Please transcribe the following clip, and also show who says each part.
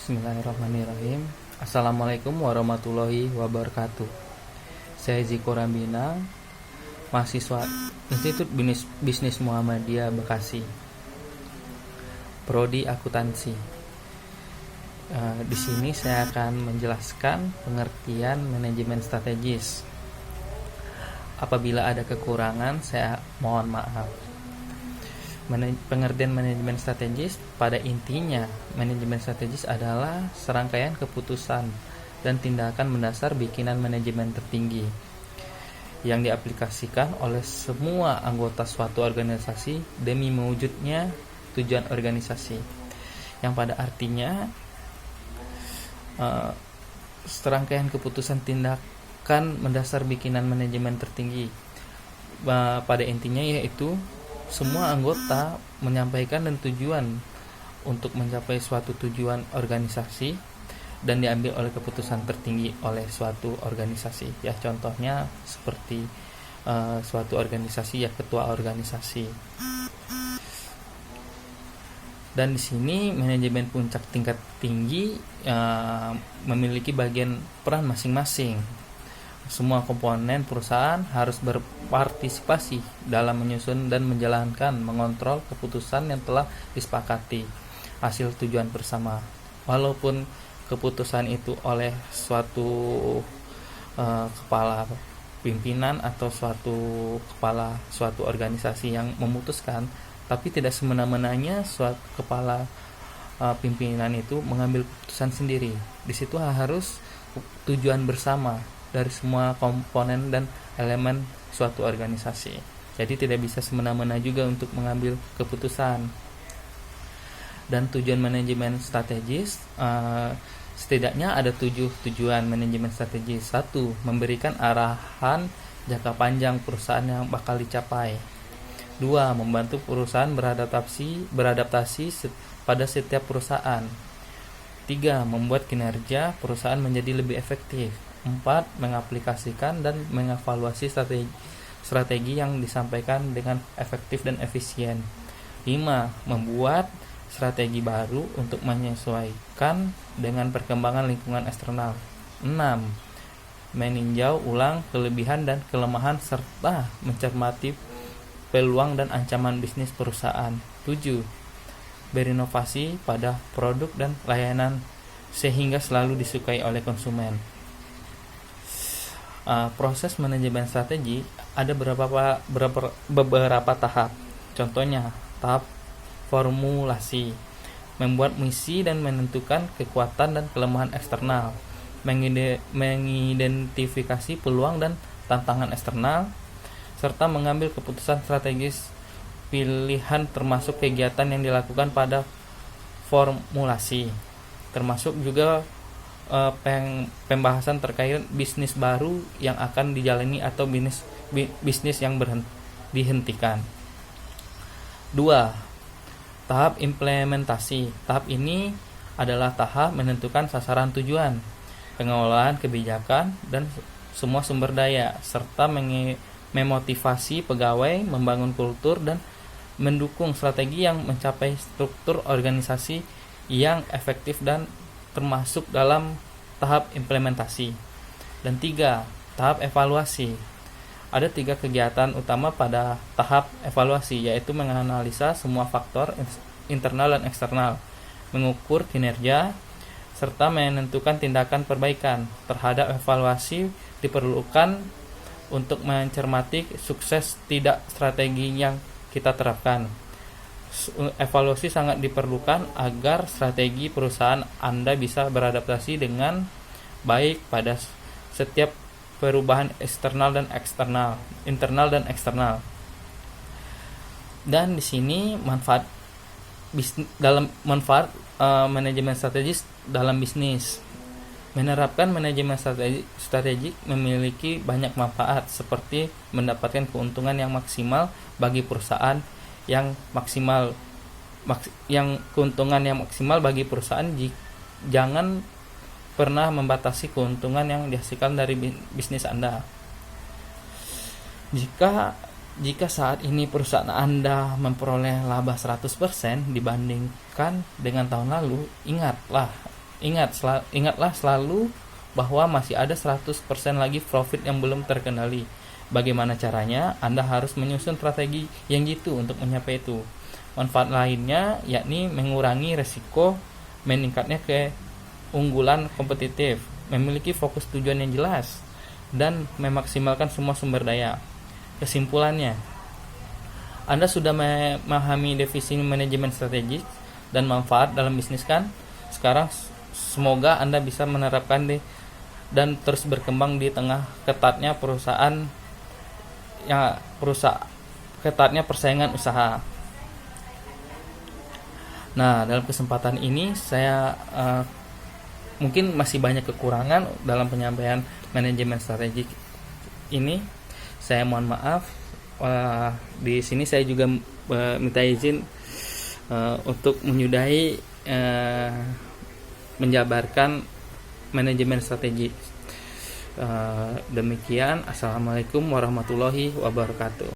Speaker 1: Bismillahirrahmanirrahim. Assalamualaikum warahmatullahi wabarakatuh. Saya Ziko Rambina, mahasiswa Institut Bisnis Muhammadiyah Bekasi, Prodi Akuntansi. Di sini saya akan menjelaskan pengertian manajemen strategis. Apabila ada kekurangan, saya mohon maaf. Pengertian manajemen strategis pada intinya, manajemen strategis adalah serangkaian keputusan dan tindakan mendasar bikinan manajemen tertinggi yang diaplikasikan oleh semua anggota suatu organisasi demi mewujudnya tujuan organisasi, yang pada artinya serangkaian keputusan tindakan mendasar bikinan manajemen tertinggi pada intinya yaitu semua anggota menyampaikan dan tujuan untuk mencapai suatu tujuan organisasi dan diambil oleh keputusan tertinggi oleh suatu organisasi. Ya, contohnya seperti suatu organisasi ya ketua organisasi. Dan di sini manajemen puncak tingkat tinggi memiliki bagian peran masing-masing. Semua komponen perusahaan harus berpartisipasi dalam menyusun dan menjalankan, mengontrol keputusan yang telah disepakati hasil tujuan bersama. Walaupun keputusan itu oleh suatu kepala pimpinan atau kepala suatu organisasi yang memutuskan, tapi tidak semena-menanya suatu kepala pimpinan itu mengambil keputusan sendiri. Di situ harus tujuan bersama dari semua komponen dan elemen suatu organisasi. Jadi tidak bisa semena-mena juga untuk mengambil keputusan. Dan tujuan manajemen strategis, setidaknya ada 7 tujuan manajemen strategis. 1. Memberikan arahan jangka panjang perusahaan yang bakal dicapai. 2. Membantu perusahaan beradaptasi pada setiap perusahaan. 3. Membuat kinerja perusahaan menjadi lebih efektif. 4. Mengaplikasikan dan mengevaluasi strategi yang disampaikan dengan efektif dan efisien. 5. Membuat strategi baru untuk menyesuaikan dengan perkembangan lingkungan eksternal. 6. Meninjau ulang kelebihan dan kelemahan serta mencermati peluang dan ancaman bisnis perusahaan. 7. Berinovasi pada produk dan layanan sehingga selalu disukai oleh konsumen. Proses manajemen strategi ada beberapa tahap. Contohnya, tahap formulasi, membuat misi dan menentukan kekuatan dan kelemahan eksternal, mengidentifikasi peluang dan tantangan eksternal, serta mengambil keputusan strategis pilihan termasuk kegiatan yang dilakukan pada formulasi, termasuk juga pembahasan terkait bisnis baru yang akan dijalani atau bisnis yang dihentikan. 2. Tahap implementasi. Tahap ini adalah tahap menentukan sasaran tujuan, pengelolaan kebijakan dan semua sumber daya, serta memotivasi pegawai, membangun kultur dan mendukung strategi yang mencapai struktur organisasi yang efektif dan termasuk dalam tahap implementasi. Dan 3. Tahap evaluasi. Ada 3 kegiatan utama pada tahap evaluasi, yaitu menganalisa semua faktor internal dan eksternal, mengukur kinerja, serta menentukan tindakan perbaikan. Terhadap evaluasi diperlukan untuk mencermati sukses tidak strategi yang kita terapkan. Evaluasi sangat diperlukan agar strategi perusahaan Anda bisa beradaptasi dengan baik pada setiap perubahan internal dan eksternal. Dan di sini manfaat manajemen strategis dalam bisnis. Menerapkan manajemen strategik memiliki banyak manfaat, seperti mendapatkan keuntungan yang maksimal bagi perusahaan jangan pernah membatasi keuntungan yang dihasilkan dari bisnis Anda. Jika saat ini perusahaan Anda memperoleh laba 100% dibandingkan dengan tahun lalu, ingatlah Ingatlah selalu bahwa masih ada 100% lagi profit yang belum terkendali. Bagaimana caranya? Anda harus menyusun strategi yang jitu untuk mencapai itu. Manfaat lainnya yakni mengurangi resiko meningkatnya keunggulan kompetitif, memiliki fokus tujuan yang jelas, dan memaksimalkan semua sumber daya. Kesimpulannya, Anda sudah memahami definisi manajemen strategis dan manfaat dalam bisnis kan? Sekarang semoga Anda bisa menerapkan dan terus berkembang di tengah ketatnya persaingan usaha. Nah, dalam kesempatan ini saya mungkin masih banyak kekurangan dalam penyampaian manajemen strategik ini. Saya mohon maaf. Di sini saya juga minta izin untuk menyudahi menjabarkan manajemen strategi. Demikian, assalamualaikum warahmatullahi wabarakatuh.